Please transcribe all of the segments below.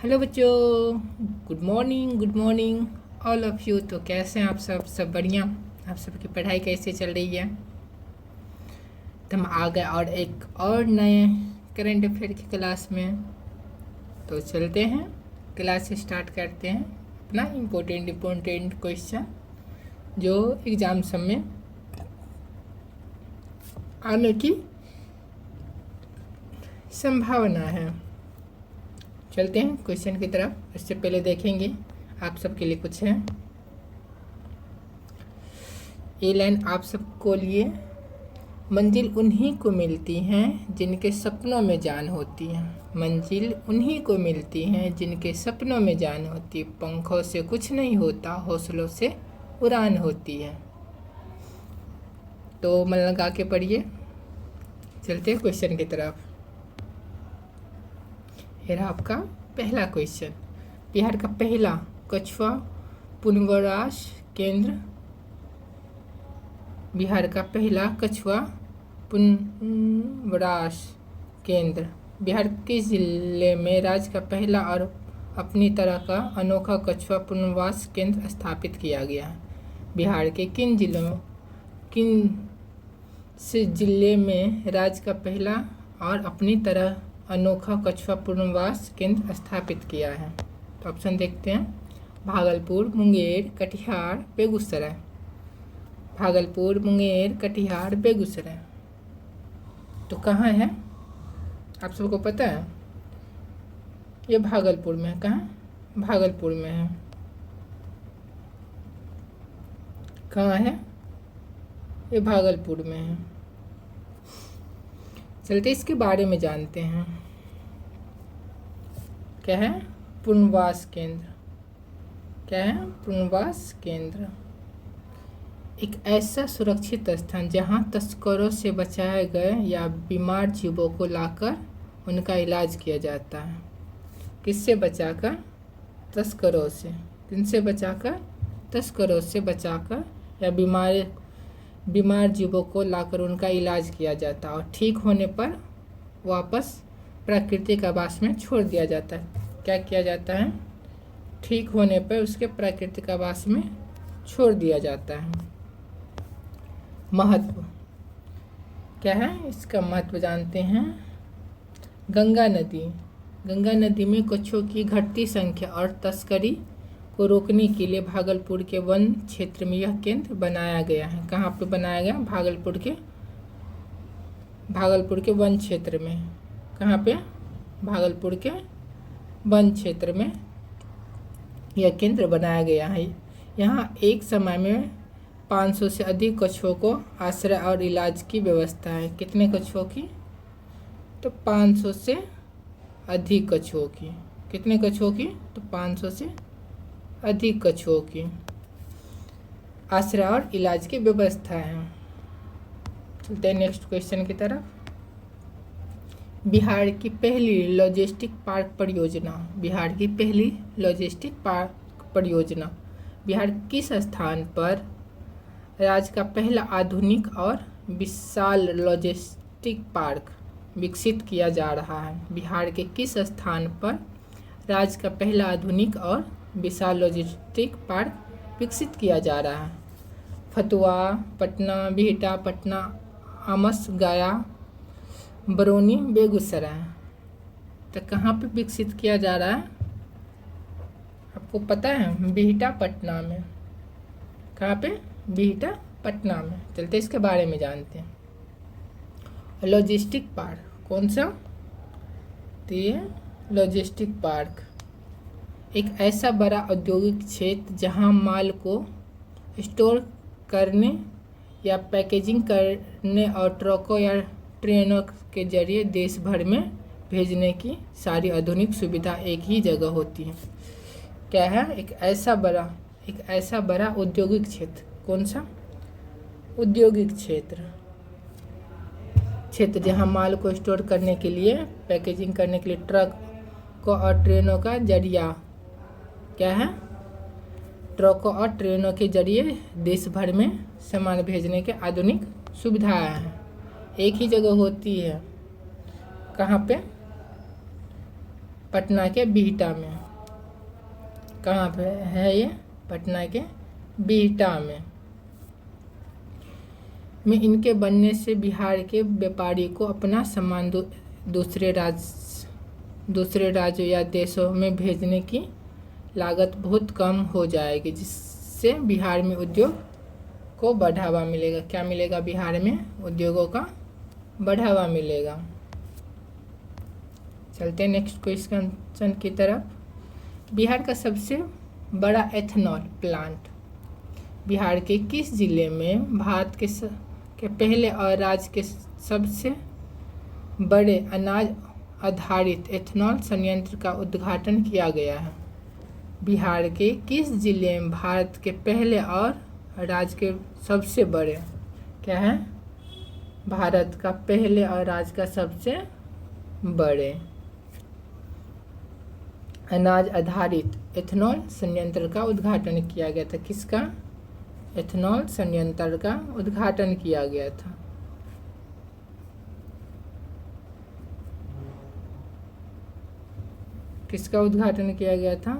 Hello बच्चों, good morning all of you. तो कैसे हैं आप सब बढ़िया? आप सबकी पढ़ाई कैसे चल रही है? तो हम आ गए और एक और नए करंट अफेयर की क्लास में। तो चलते हैं, क्लास स्टार्ट करते हैं अपना इम्पोर्टेंट क्वेश्चन जो एग्ज़ाम सब में आने की संभावना है। चलते हैं क्वेश्चन की तरफ। इससे पहले देखेंगे आप सबके लिए कुछ है। ये लाइन आप सबको लिए, मंजिल उन्हीं को मिलती हैं जिनके सपनों में जान होती है। मंजिल उन्हीं को मिलती हैं जिनके सपनों में जान होती है। पंखों से कुछ नहीं होता, हौसलों से उड़ान होती है। तो मन लगा के पढ़िए। चलते हैं क्वेश्चन की तरफ। ये रहा आपका पहला क्वेश्चन। बिहार का पहला कछुआ पुनर्वास केंद्र। बिहार का पहला कछुआ पुनर्वास केंद्र बिहार किस जिले में राज्य का पहला और अपनी तरह का अनोखा कछुआ पुनर्वास केंद्र स्थापित किया गया है? बिहार के किन से जिले में राज्य का पहला और अपनी तरह अनोखा कछुआ पुनर्वास केंद्र स्थापित किया है? तो ऑप्शन देखते हैं। भागलपुर, मुंगेर, कटिहार, बेगूसराय। भागलपुर, मुंगेर, कटिहार, बेगूसराय। तो कहाँ है आप सबको पता है? ये भागलपुर में है। कहाँ? भागलपुर में है। कहाँ है? ये भागलपुर में है। चलते इसके बारे में जानते हैं। क्या है? पुनर्वास केंद्र। क्या है? पुनर्वास केंद्र एक ऐसा सुरक्षित स्थान जहां तस्करों से बचाए गए या बीमार जीवों को लाकर उनका इलाज किया जाता है। किससे बचाकर? तस्करों से। किनसे बचाकर? तस्करों से बचाकर या बीमार जीवों को लाकर उनका इलाज किया जाता है और ठीक होने पर वापस प्राकृतिक आवास में छोड़ दिया जाता है। क्या किया जाता है? ठीक होने पर उसके प्राकृतिक आवास में छोड़ दिया जाता है। महत्व क्या है? इसका महत्व जानते हैं। गंगा नदी में कछुओं की घटती संख्या और तस्करी को रोकने के लिए भागलपुर के वन क्षेत्र में यह केंद्र बनाया गया है। कहाँ पे बनाया गया? भागलपुर के वन क्षेत्र में। कहाँ पे? भागलपुर के वन क्षेत्र में यह केंद्र बनाया गया है। यहाँ एक समय में 500 से अधिक कछुओं को आश्रय और इलाज की व्यवस्था है। कितने कछुओं की? तो 500 से अधिक कछुओं की। कितने कछुओं की? तो 500 से अधिक कछुओं की आश्रय और इलाज की व्यवस्था है। चलते हैं नेक्स्ट क्वेश्चन की तरफ। बिहार की पहली लॉजिस्टिक पार्क परियोजना। बिहार की पहली लॉजिस्टिक पार्क परियोजना बिहार किस स्थान पर राज्य का पहला आधुनिक और विशाल लॉजिस्टिक पार्क विकसित किया जा रहा है? बिहार के किस स्थान पर राज्य का पहला आधुनिक और विशाल लॉजिस्टिक पार्क विकसित किया जा रहा है? फतुहा, पटना, बिहटा, पटना, आमस, गया, बरौनी, बेगूसराय। तो कहाँ पे विकसित किया जा रहा है? आपको पता है? बिहटा, पटना में। कहाँ पे? बिहटा, पटना में। चलते इसके बारे में जानते हैं। लॉजिस्टिक पार्क कौन सा? तो ये लॉजिस्टिक पार्क एक ऐसा बड़ा औद्योगिक क्षेत्र जहां माल को स्टोर करने या पैकेजिंग करने और ट्रकों या ट्रेनों के जरिए देश भर में भेजने की सारी आधुनिक सुविधा एक ही जगह होती है। क्या है? एक ऐसा बड़ा औद्योगिक क्षेत्र। कौन सा? औद्योगिक क्षेत्र जहां माल को स्टोर करने के लिए, पैकेजिंग करने के लिए ट्रक को और ट्रेनों का जरिया। क्या है? ट्रकों और ट्रेनों के जरिए देश भर में सामान भेजने के आधुनिक सुविधाएं हैं। एक ही जगह होती है। कहाँ पे? पटना के बिहटा में। कहाँ पे है ये? पटना के बिहटा में इनके बनने से बिहार के व्यापारी को अपना सामान दूसरे राज्यों या देशों में भेजने की लागत बहुत कम हो जाएगी, जिससे बिहार में उद्योग को बढ़ावा मिलेगा। क्या मिलेगा? बिहार में उद्योगों का बढ़ावा मिलेगा। चलते हैं नेक्स्ट क्वेश्चन की तरफ। बिहार का सबसे बड़ा एथेनॉल प्लांट बिहार के किस जिले में भारत के पहले और राज्य के सबसे बड़े अनाज आधारित एथेनॉल संयंत्र का उद्घाटन किया गया है? बिहार के किस जिले में भारत के पहले और राज्य के सबसे बड़े, क्या है? भारत का पहले और राज्य का सबसे बड़े अनाज आधारित एथेनॉल संयंत्र का उद्घाटन किया गया था। किसका? एथेनॉल संयंत्र का उद्घाटन किया गया था। किसका उद्घाटन किया गया था?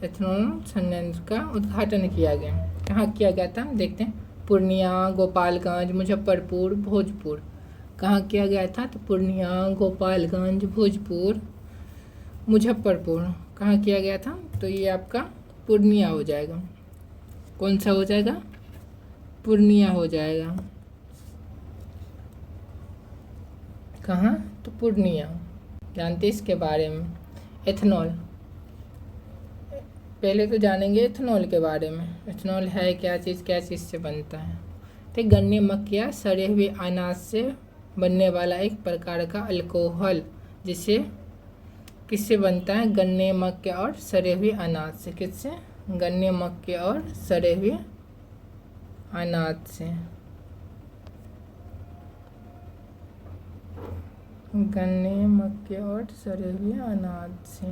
एथेनॉल संयंत्र का उद्घाटन किया गया। कहाँ किया गया था? देखते हैं। पूर्णिया, गोपालगंज, मुजफ्फरपुर, भोजपुर। कहाँ किया गया था? तो पूर्णिया, गोपालगंज, भोजपुर, मुजफ्फरपुर। कहाँ किया गया था? तो ये आपका पूर्णिया हो जाएगा। कौन सा हो जाएगा? पूर्णिया हो जाएगा। कहाँ? तो पूर्णिया। जानते इसके बारे में? एथेनॉल पहले तो जानेंगे एथेनॉल के बारे में। एथेनॉल है क्या चीज़, क्या चीज़ से बनता है? तो गन्ने, मक्खिया, सड़े हुए अनाज से बनने वाला एक प्रकार का अल्कोहल, जिसे किससे बनता है? गन्ने, मक्के और सड़े हुए अनाज से। किससे? गन्ने, मक्के और सड़े हुए अनाज से। गन्ने, मक्के और सड़े हुए अनाज से।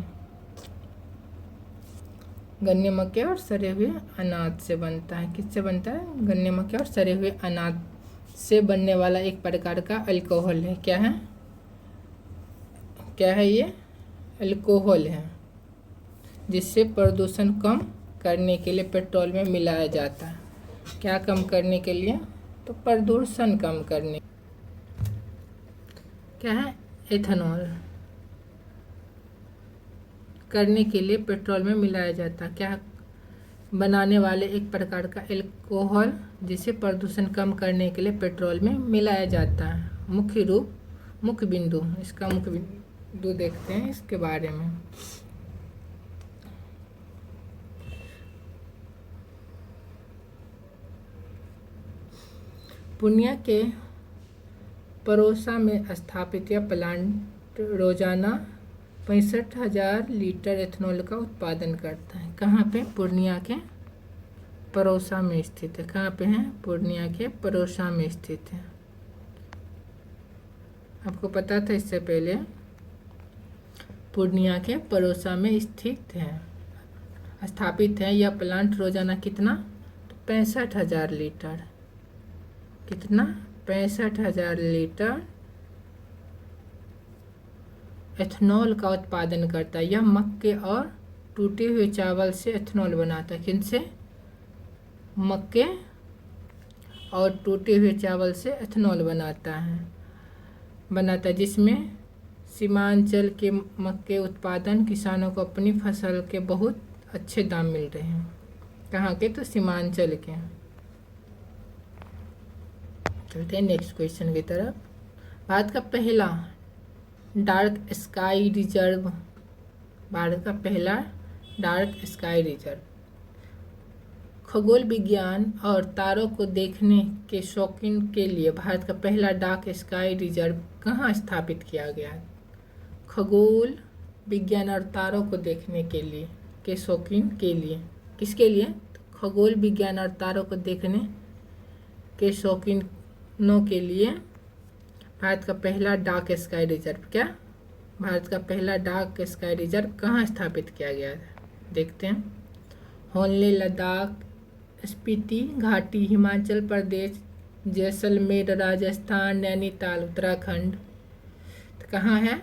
गन्ने, मक्के और सड़े हुए अनाज से बनता है। किससे बनता है? गन्ने, मक्के और सड़े हुए अनाज से बनने वाला एक प्रकार का अल्कोहल है। क्या है? क्या है ये? अल्कोहल है, जिससे प्रदूषण कम करने के लिए पेट्रोल में मिलाया जाता है। क्या कम करने के लिए? तो प्रदूषण कम करने। क्या है? एथेनॉल करने के लिए पेट्रोल में मिलाया जाता है। क्या बनाने वाले एक प्रकार का अल्कोहल, जिसे प्रदूषण कम करने के लिए पेट्रोल में मिलाया जाता है। मुख्य बिंदु, इसका मुख्य बिंदु देखते हैं इसके बारे में। पूर्णिया के परोसा में स्थापित यह प्लांट रोजाना 65,000 लीटर एथेनॉल का उत्पादन करता है। कहाँ पे? पूर्णिया के परोसा में स्थित है। कहाँ पे है? पूर्णिया के परोसा में स्थित है। आपको पता था इससे पहले? पूर्णिया के परोसा में स्थित है, स्थापित है। यह प्लांट रोजाना कितना? तो 65,000 लीटर। कितना? 65,000 लीटर एथेनॉल का उत्पादन करता है। यह मक्के और टूटे हुए चावल से एथेनॉल बनाता है। किनसे? मक्के और टूटे हुए चावल से एथेनॉल बनाता है, जिसमें सीमांचल के मक्के उत्पादन किसानों को अपनी फसल के बहुत अच्छे दाम मिल रहे हैं। कहाँ के? तो सीमांचल के। चलते हैं नेक्स्ट क्वेश्चन की तरफ। भारत का पहला डार्क स्काई रिजर्व। भारत का पहला डार्क स्काई रिजर्व खगोल विज्ञान और तारों को देखने के शौकीन के लिए भारत का पहला डार्क स्काई रिजर्व कहाँ स्थापित किया गया? खगोल विज्ञान और तारों को देखने के लिए के शौकीन के लिए। किसके लिए? खगोल विज्ञान और तारों को देखने के शौकीनों के लिए भारत का पहला डार्क स्काई रिजर्व। क्या? भारत का पहला डार्क स्काई रिजर्व कहाँ स्थापित किया गया है? देखते हैं। होनले, लद्दाख, स्पीति घाटी, हिमाचल प्रदेश, जैसलमेर राजस्थान, नैनीताल उत्तराखंड। तो कहाँ है?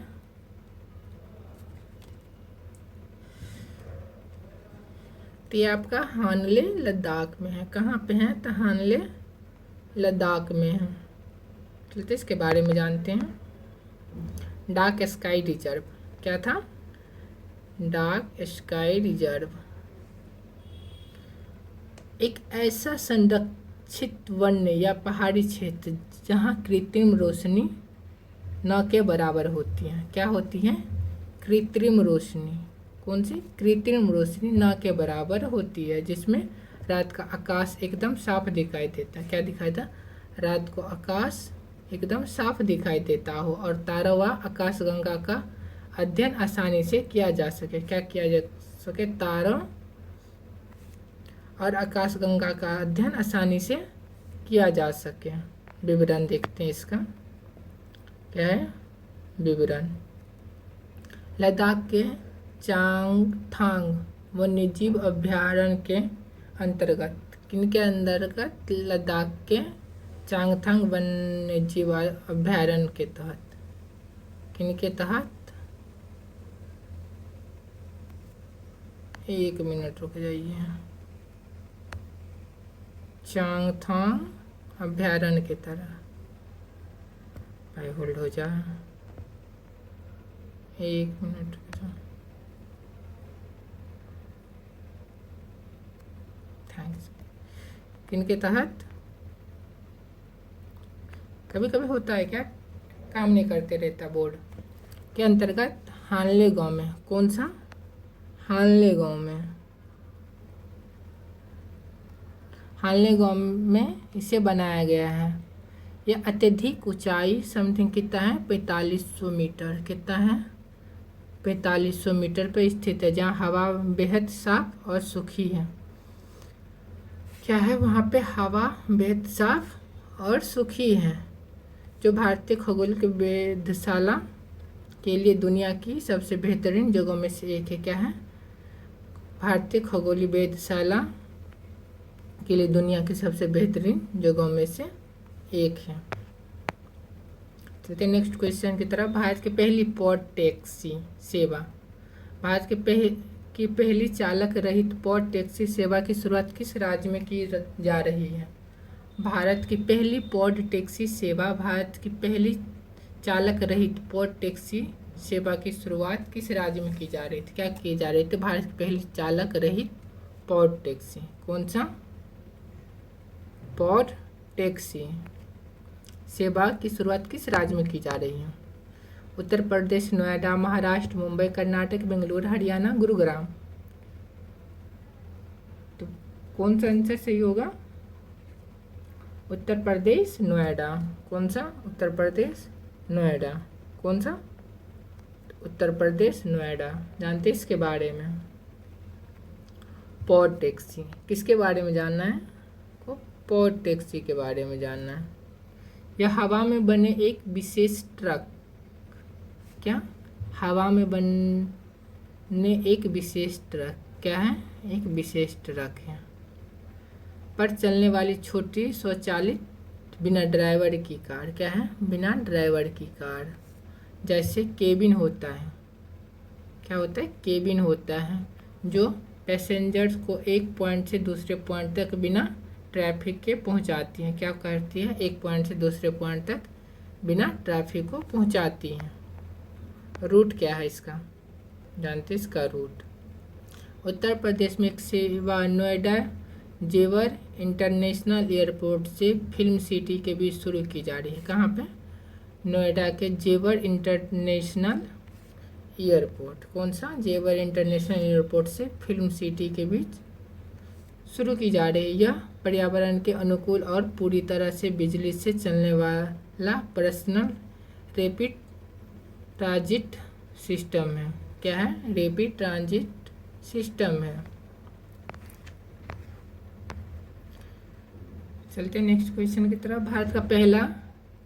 तो ये आपका हानले लद्दाख में है। कहाँ पे है? तो हानले लद्दाख में है। चलते इसके बारे में जानते हैं। डार्क स्काई रिजर्व क्या था? डार्क स्काई रिजर्व एक ऐसा संरक्षित वन्य या पहाड़ी क्षेत्र जहाँ कृत्रिम रोशनी न के बराबर होती है। क्या होती है? कृत्रिम रोशनी। कौन सी? कृत्रिम रोशनी न के बराबर होती है, जिसमें रात का आकाश एकदम साफ दिखाई देता है। क्या दिखाई देता? रात को आकाश एकदम साफ दिखाई देता हो और तारा व आकाशगंगा का अध्ययन आसानी से किया जा सके। क्या किया जा सके? तारा और आकाशगंगा का अध्ययन आसानी से किया जा सके। विवरण देखते हैं इसका। क्या है विवरण? लद्दाख के चांगथांग वन्यजीव अभ्यारण्य के अंतर्गत, किनके अंतर्गत? लद्दाख के चांगथांग वन्यजीव अभ्यारण्य के तहत। किनके तहत? एक मिनट रुक जाइए। चांगथांग अभ्यारण्य के तरह भाई होल्ड हो जा, एक मिनट रुक जा। थैंक्स। किनके तहत? कभी कभी होता है क्या, काम नहीं करते रहता बोर्ड के अंतर्गत। हानले गांव में। कौन सा? हानले गांव में। हानले गांव में इसे बनाया गया है। यह अत्यधिक ऊंचाई समथिंग कितना है? 4500 मीटर। कितना है? 4500 मीटर पर स्थित है, जहाँ हवा बेहद साफ और सूखी है। क्या है वहाँ पे? हवा बेहद साफ और सूखी है, जो भारतीय खगोल के वेधशाला के लिए दुनिया की सबसे बेहतरीन जगहों में से एक है। क्या है? भारतीय खगोलीय वेधशाला के लिए दुनिया की सबसे बेहतरीन जगहों में से एक है। चलते नेक्स्ट क्वेश्चन की तरफ। भारत की पहली पॉड टैक्सी सेवा। भारत की पहली चालक रहित पॉड टैक्सी सेवा की शुरुआत किस राज्य में की जा रही है? भारत की पहली पॉड टैक्सी सेवा। भारत की पहली चालक रहित पॉड टैक्सी सेवा की शुरुआत किस राज्य में की जा रही थी? क्या की जा रही थी? भारत की पहली चालक रहित पॉड टैक्सी। कौन सा? पॉड टैक्सी सेवा की शुरुआत किस राज्य में की जा रही है? उत्तर प्रदेश, नोएडा, महाराष्ट्र, मुंबई, कर्नाटक, बेंगलुरु, हरियाणा, गुरुग्राम। तो कौन सा आंसर सही होगा? उत्तर प्रदेश, नोएडा। कौन सा? उत्तर प्रदेश, नोएडा। कौन सा? उत्तर प्रदेश, नोएडा। जानते इसके बारे में? पॉड टैक्सी किसके बारे में जानना है? पॉड टैक्सी के बारे में जानना है। यह हवा में बने एक विशेष ट्रक। क्या? हवा में बने एक विशेष ट्रक। क्या है? एक विशेष ट्रक है पर चलने वाली छोटी स्वचालित बिना ड्राइवर की कार। क्या है? बिना ड्राइवर की कार। जैसे केबिन होता है। क्या होता है? केबिन होता है, जो पैसेंजर्स को एक पॉइंट से दूसरे पॉइंट तक बिना ट्रैफिक के पहुंचाती है। क्या करती है? एक पॉइंट से दूसरे पॉइंट तक बिना ट्रैफिक को पहुंचाती है। रूट क्या है इसका? जानते हैं इसका रूट? उत्तर प्रदेश में एक सेवा नोएडा जेवर इंटरनेशनल एयरपोर्ट से फिल्म सिटी के बीच शुरू की जा रही है। कहाँ पे? नोएडा के जेवर इंटरनेशनल एयरपोर्ट। कौन सा? जेवर इंटरनेशनल एयरपोर्ट से फिल्म सिटी के बीच शुरू की जा रही है। यह पर्यावरण के अनुकूल और पूरी तरह से बिजली से चलने वाला पर्सनल रैपिड ट्रांजिट सिस्टम है। क्या है? रैपिड ट्रांजिट सिस्टम है। चलते नेक्स्ट क्वेश्चन की तरफ। भारत का पहला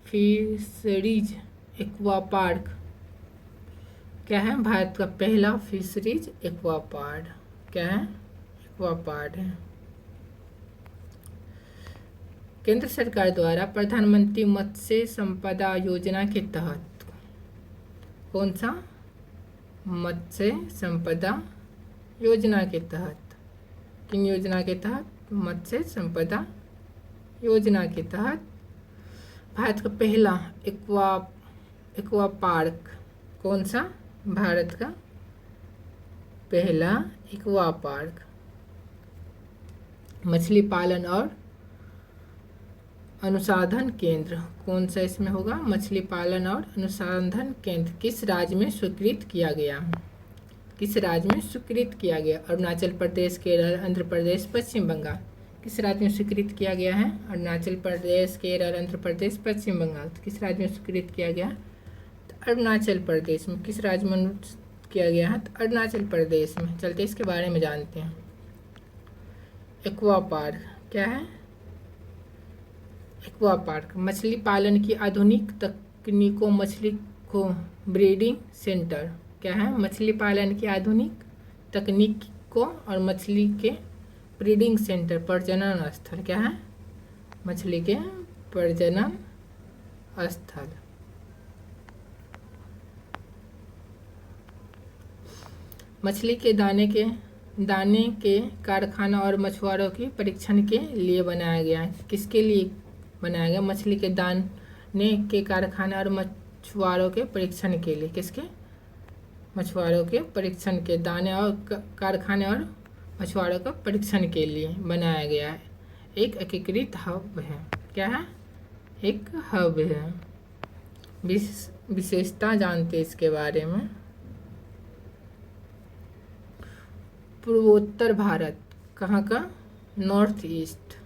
फिशरीज एक्वा पार्क। क्या है? भारत का पहला फिशरीज एक्वा पार्क। क्या है? एक्वा पार्क है। केंद्र सरकार द्वारा प्रधानमंत्री मत्स्य संपदा योजना के तहत। कौन सा? मत्स्य संपदा योजना के तहत किन योजना के तहत? मत्स्य संपदा योजना के तहत। भारत का पहला एक्वा पार्क कौन सा? भारत का पहला एक्वा पार्क। मछली पालन और अनुसंधान केंद्र कौन सा इसमें होगा? मछली पालन और अनुसंधान केंद्र किस राज्य में स्वीकृत किया गया? किस राज्य में स्वीकृत किया गया? अरुणाचल प्रदेश, केरल, आंध्र प्रदेश, पश्चिम बंगाल। किस राज्य में स्वीकृत किया गया है? अरुणाचल प्रदेश, केरल, आंध्र प्रदेश, पश्चिम बंगाल। तो किस राज्य में स्वीकृत किया गया? तो अरुणाचल प्रदेश में। किस राज्य में किया गया है? तो अरुणाचल प्रदेश में। चलते इसके बारे में जानते हैं। एक्वा पार्क क्या है? एक्वा पार्क मछली पालन की आधुनिक तकनीकों, मछली को ब्रीडिंग सेंटर क्या है? मछली पालन की आधुनिक तकनीकों और मछली के ब्रीडिंग सेंटर, प्रजनन स्थल क्या है? मछली के प्रजनन स्थल। मछली के दाने के कारखाना और मछुआरों के परीक्षण के लिए बनाया गया है। किसके लिए बनाया गया? मछली के दाने के कारखाना और मछुआरों के परीक्षण के लिए। किसके? मछुआरों के परीक्षण के दाने और कारखाने और मछुआरों का परीक्षण के लिए बनाया गया है। एक एकीकृत हब है। क्या है? एक हब है। विशेषता जानते हैं इसके बारे में। पूर्वोत्तर भारत कहाँ का? North east.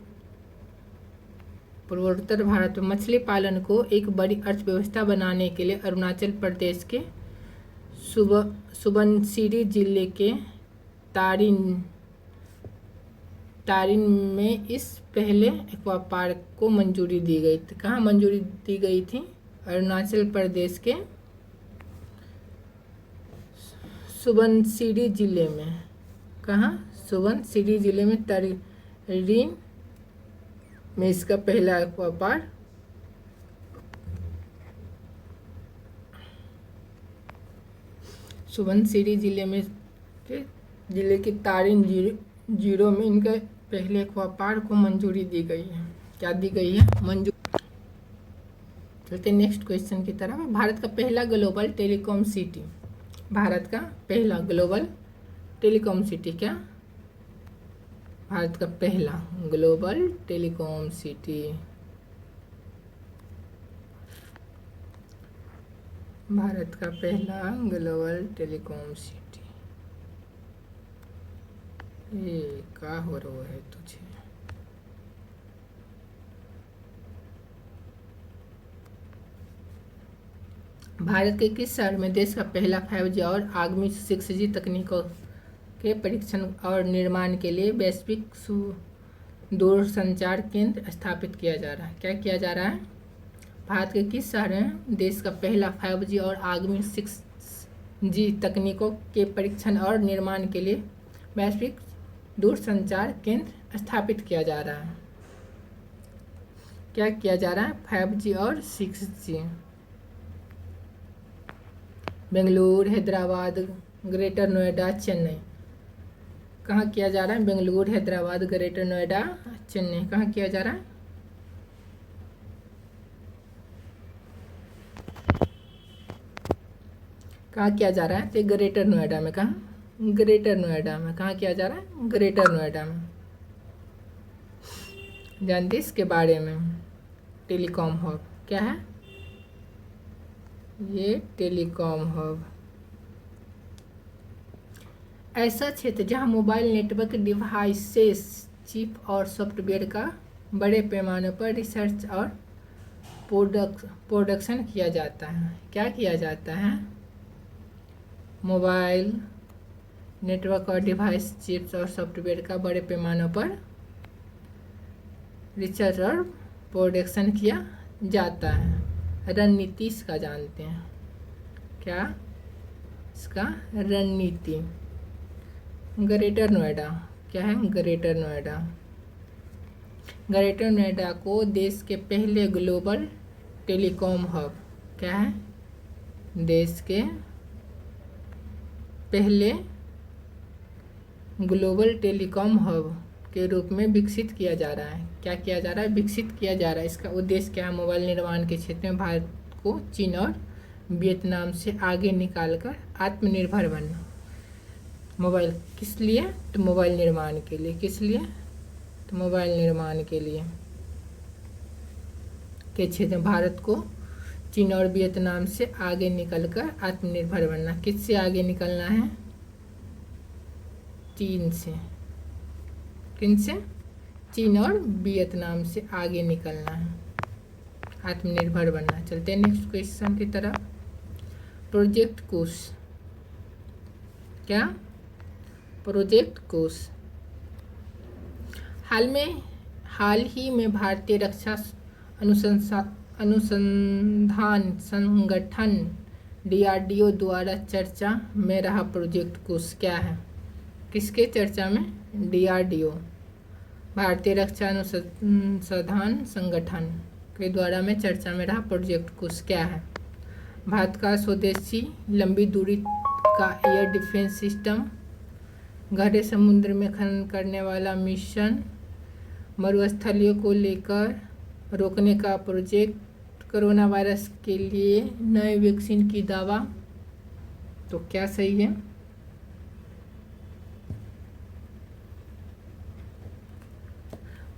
पूर्वोत्तर भारत में मछली पालन को एक बड़ी अर्थव्यवस्था बनाने के लिए अरुणाचल प्रदेश के सुबनसिरी जिले के तारिन में इस पहले एक्वा पार्क को मंजूरी दी गई थी। कहाँ मंजूरी दी गई थी? अरुणाचल प्रदेश के सुबनसिरी जिले में। कहाँ? सुबनसिरी जिले में तारिन में इसका पहला एक्वा पार्क सुबनसिरी जिले की तारिन जीरो में इनका पहले एक्वा पार्क को मंजूरी दी गई है। क्या दी गई है? मंजूरी। चलते नेक्स्ट क्वेश्चन की तरफ। भारत का पहला ग्लोबल टेलीकॉम सिटी। भारत का पहला ग्लोबल टेलीकॉम सिटी क्या? भारत का पहला ग्लोबल टेलीकॉम सिटी। भारत का पहला ग्लोबल टेलीकॉम सिटी। ये क्या हो रहा है तुझे? भारत के किस शहर में देश का पहला 5G और आगामी 6G तकनीकों के परीक्षण और निर्माण के लिए वैश्विक दूरसंचार केंद्र स्थापित किया जा रहा है? क्या किया जा रहा है? भारत के किस शहर में देश का पहला 5G और आगामी 6G तकनीकों के परीक्षण और निर्माण के लिए वैश्विक दूरसंचार केंद्र स्थापित किया जा रहा है? क्या किया जा रहा है? 5G और 6G। बेंगलुरु, हैदराबाद, ग्रेटर नोएडा, चेन्नई। कहाँ किया जा रहा है? बेंगलुरु, हैदराबाद, ग्रेटर नोएडा, चेन्नई। कहाँ किया जा रहा है? कहाँ किया जा रहा है? तो ग्रेटर नोएडा में। कहाँ? ग्रेटर नोएडा में। कहाँ किया जा रहा है? ग्रेटर नोएडा में। जानते इसके बारे में। टेलीकॉम हब क्या है? ये टेलीकॉम हब ऐसा क्षेत्र जहां मोबाइल नेटवर्क डिवाइसेस, चिप और सॉफ्टवेयर का बड़े पैमाने पर रिसर्च और प्रोडक्शन किया जाता है। क्या किया जाता है? मोबाइल नेटवर्क और डिवाइस, चिप्स और सॉफ्टवेयर का बड़े पैमाने पर रिसर्च और प्रोडक्शन किया जाता है। रणनीति इसका जानते हैं। क्या इसका? रणनीति। ग्रेटर नोएडा क्या है? ग्रेटर नोएडा। ग्रेटर नोएडा को देश के पहले ग्लोबल टेलीकॉम हब क्या है? देश के पहले ग्लोबल टेलीकॉम हब के रूप में विकसित किया जा रहा है। क्या किया जा रहा है? विकसित किया जा रहा है। इसका उद्देश्य क्या है? मोबाइल निर्माण के क्षेत्र में भारत को चीन और वियतनाम से आगे निकालकर आत्मनिर्भर बनना। मोबाइल किस लिए? तो मोबाइल निर्माण के लिए। किस लिए? तो मोबाइल निर्माण के लिए के क्षेत्र में भारत को चीन और वियतनाम से आगे निकलकर आत्मनिर्भर बनना। किससे आगे निकलना है? चीन से। किन से? चीन और वियतनाम से आगे निकलना है, आत्मनिर्भर बनना। चलते हैं नेक्स्ट क्वेश्चन की तरफ। प्रोजेक्ट कुश। क्या? प्रोजेक्ट कुश हाल ही में भारतीय रक्षा अनुसंधान संगठन DRDO द्वारा चर्चा में रहा प्रोजेक्ट कुश क्या है? किसके चर्चा में? DRDO, भारतीय रक्षा अनुसंधान संगठन के द्वारा में चर्चा में रहा प्रोजेक्ट कुश क्या है? भारत का स्वदेशी लंबी दूरी का एयर डिफेंस सिस्टम, गहरे समुद्र में खनन करने वाला मिशन, मरुस्थलीयों को लेकर रोकने का प्रोजेक्ट, कोरोना वायरस के लिए नए वैक्सीन की दावा। तो क्या सही है?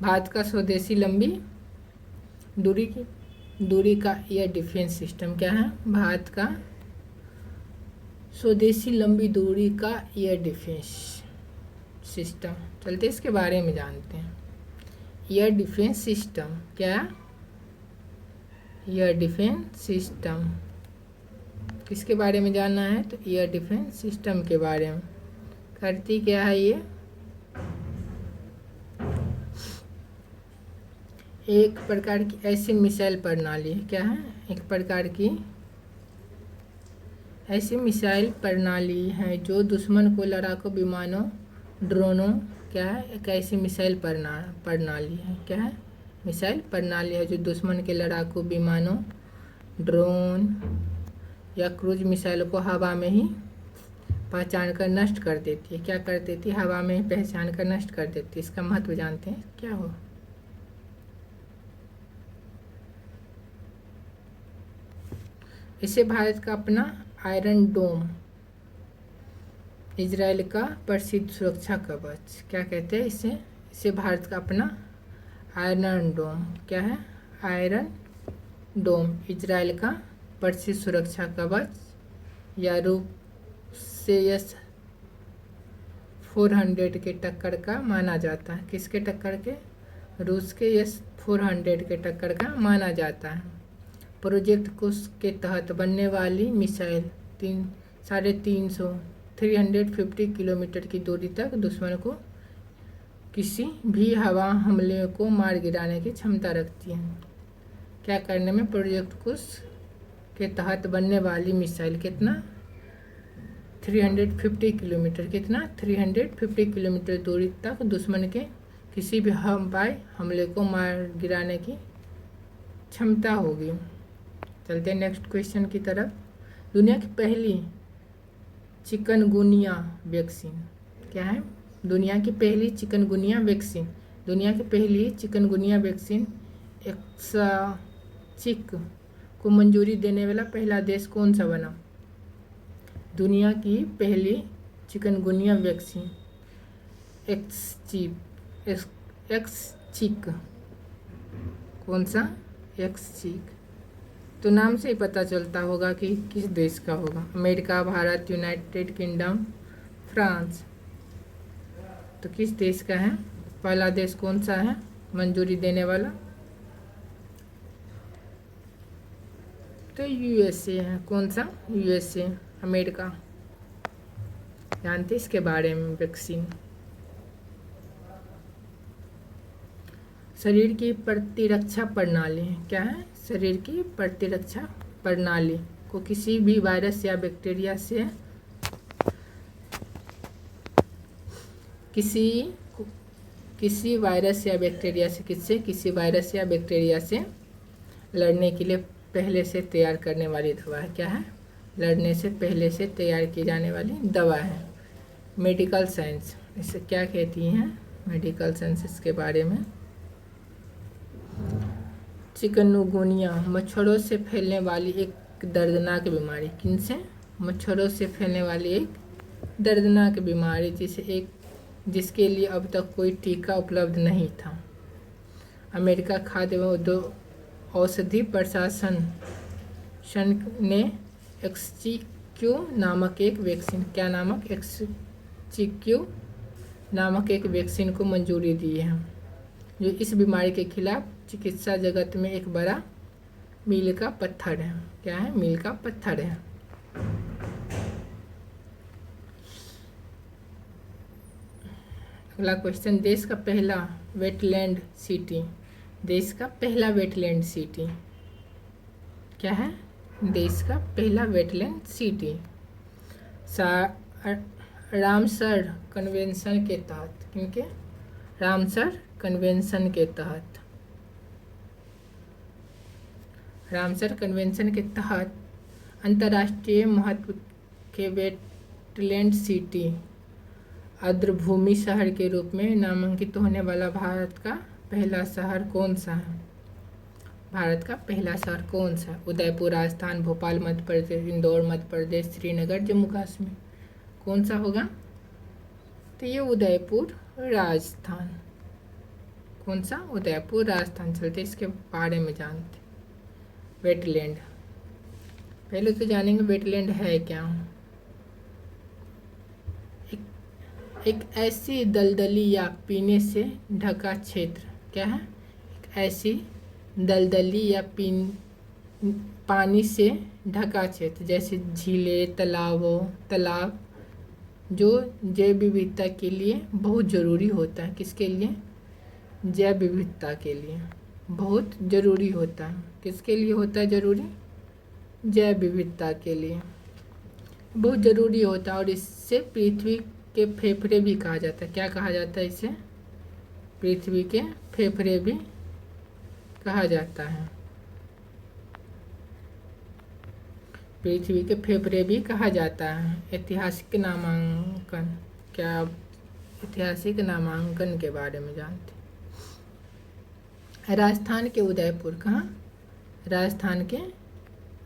भारत का स्वदेशी लंबी दूरी का एयर डिफेंस सिस्टम क्या है? भारत का स्वदेशी लंबी दूरी का एयर डिफेंस सिस्टम। चलते इसके बारे में जानते हैं। एयर डिफेंस सिस्टम क्या? एयर डिफेंस सिस्टम किसके बारे में जानना है? तो एयर डिफेंस सिस्टम के बारे में। करती क्या है ये? एक प्रकार की ऐसी मिसाइल प्रणाली है। क्या है? एक प्रकार की ऐसी मिसाइल प्रणाली है जो दुश्मन को लड़ाकू विमानों, ड्रोनों, क्या है? एक ऐसी मिसाइल प्रणाली है। क्या है? मिसाइल प्रणाली है जो दुश्मन के लड़ाकू विमानों, ड्रोन या क्रूज मिसाइलों को हवा में ही पहचान कर नष्ट कर देती है। क्या कर देती है? हवा में ही पहचान कर नष्ट कर देती है। इसका महत्व जानते हैं क्या हो? इसे भारत का अपना आयरन डोम, इजराइल का प्रसिद्ध सुरक्षा कवच, क्या कहते हैं इसे भारत का अपना आयरन डोम। क्या है? आयरन डोम, इजराइल का प्रसिद्ध सुरक्षा कवच या रूप से S-400 के टक्कर का माना जाता है। किसके टक्कर के? रूस के S-400 के टक्कर का माना जाता है। प्रोजेक्ट कुश के तहत बनने वाली मिसाइल 350 किलोमीटर की दूरी तक दुश्मन को किसी भी हवा हमले को मार गिराने की क्षमता रखती है। क्या करने में? प्रोजेक्ट कुश के तहत बनने वाली मिसाइल कितना? 350 किलोमीटर। कितना? 350 किलोमीटर दूरी तक दुश्मन के किसी भी हवाई हमले को मार गिराने की क्षमता होगी। चलते हैं नेक्स्ट क्वेश्चन की तरफ। दुनिया की पहली चिकनगुनिया वैक्सीन क्या है? दुनिया की पहली चिकनगुनिया वैक्सीन। दुनिया की पहली चिकनगुनिया वैक्सीन एक्सचिक को मंजूरी देने वाला पहला देश कौन सा बना? दुनिया की पहली चिकनगुनिया वैक्सीन एक्सचिक कौन सा? एक्सचिक तो नाम से ही पता चलता होगा कि किस देश का होगा। America, Bharat, United kingdom, France. तो किस देश का है? पहला देश कौन सा है मंजूरी देने वाला? तो USA है। कौन सा? USA, America. जानते इसके बारे में वैक्सीन। शरीर की प्रतिरक्षा प्रणाली क्या है? शरीर की प्रतिरक्षा प्रणाली को किसी भी वायरस या बैक्टीरिया से किसी वायरस या बैक्टीरिया से किसी वायरस या बैक्टीरिया से लड़ने के लिए पहले से तैयार करने वाली दवा है। क्या है? लड़ने से पहले से तैयार की जाने वाली दवा है। मेडिकल साइंस इसे क्या कहती हैं मेडिकल साइंसेस के बारे में। चिकनगुनिया मच्छरों से फैलने वाली एक दर्दनाक बीमारी। किनसे? मच्छरों से फैलने वाली एक दर्दनाक बीमारी जिसके लिए अब तक कोई टीका उपलब्ध नहीं था। अमेरिका खाद्य एवं औषधि प्रशासन ने एक्सटीक्यू नामक एक वैक्सीन नामक एक वैक्सीन को मंजूरी दी है, जो इस बीमारी के खिलाफ चिकित्सा जगत में एक बड़ा मील का पत्थर है। क्या है? मील का पत्थर है। अगला क्वेश्चन, देश का पहला वेटलैंड सिटी। देश का पहला वेटलैंड सिटी क्या है? देश का पहला वेटलैंड सिटी रामसर कन्वेंशन के तहत। किनके? रामसर कन्वेंशन के तहत। रामसर कन्वेंशन के तहत अंतर्राष्ट्रीय महत्व के वेटलैंड सिटी आर्द्रभूमि शहर के रूप में नामांकित होने वाला भारत का पहला शहर कौन सा है? भारत का पहला शहर कौन सा? उदयपुर राजस्थान, भोपाल मध्य प्रदेश, इंदौर मध्य प्रदेश, श्रीनगर जम्मू कश्मीर। कौन सा होगा? तो ये उदयपुर राजस्थान। कौन सा? उदयपुर राजस्थान। चलते इसके बारे में जानते। वेटलैंड, पहले तो जानेंगे वेटलैंड है क्या। एक ऐसी दलदली या पीने से ढका क्षेत्र। क्या है? एक ऐसी दलदली या पानी से ढका क्षेत्र जैसे झीलें, तालाब जो जैव विविधता के लिए बहुत ज़रूरी होता है। किसके लिए? जैव विविधता के लिए बहुत ज़रूरी होता है। किसके लिए होता है ज़रूरी? जैव विविधता के लिए बहुत ज़रूरी होता है। और इससे पृथ्वी के फेफड़े भी कहा जाता है। क्या कहा जाता है इसे? पृथ्वी के फेफड़े भी कहा जाता है। पृथ्वी के फेफड़े भी कहा जाता है। ऐतिहासिक नामांकन, क्या आप ऐतिहासिक नामांकन के बारे में जानते हैं? राजस्थान के उदयपुर, कहाँ? राजस्थान के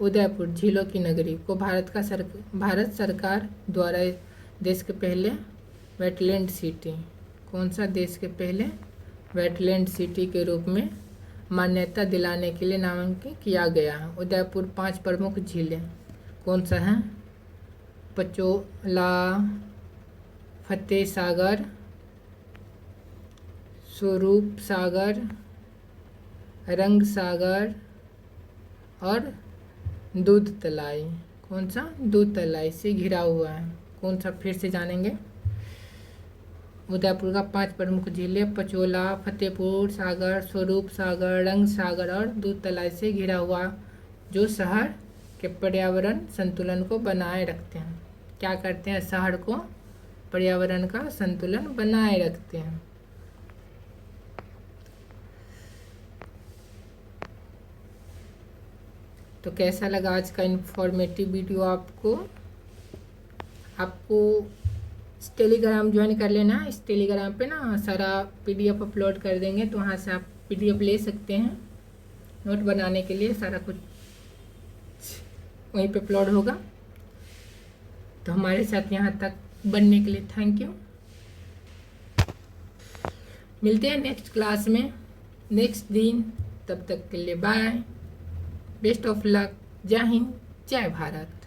उदयपुर झीलों की नगरी को भारत सरकार द्वारा देश के पहले वेटलैंड सिटी, कौन सा? देश के पहले वेटलैंड सिटी के रूप में मान्यता दिलाने के लिए नामांकित किया गया है। उदयपुर 5 प्रमुख झीलें कौन सा है? पचोला, फतेह सागर, स्वरूप सागर, रंग सागर और दूध तलाई। कौन सा? दूध तलाई से घिरा हुआ है। कौन सा? फिर से जानेंगे। उदयपुर का 5 प्रमुख झीलें पचोला, फतेहपुर सागर, स्वरूप सागर, रंग सागर और दूध तलाई से घिरा हुआ, जो शहर के पर्यावरण संतुलन को बनाए रखते हैं। क्या करते हैं? शहर को पर्यावरण का संतुलन बनाए रखते हैं। तो कैसा लगा आज का इन्फॉर्मेटिव वीडियो आपको? टेलीग्राम ज्वाइन कर लेना। इस टेलीग्राम पे ना सारा PDF अपलोड कर देंगे, तो वहाँ से आप PDF ले सकते हैं। नोट बनाने के लिए सारा कुछ वहीं पे अपलोड होगा। तो हमारे साथ यहाँ तक बनने के लिए थैंक यू। मिलते हैं नेक्स्ट क्लास में नेक्स्ट दिन। तब तक के लिए बाय, बेस्ट ऑफ लक। जय हिंद, जय भारत।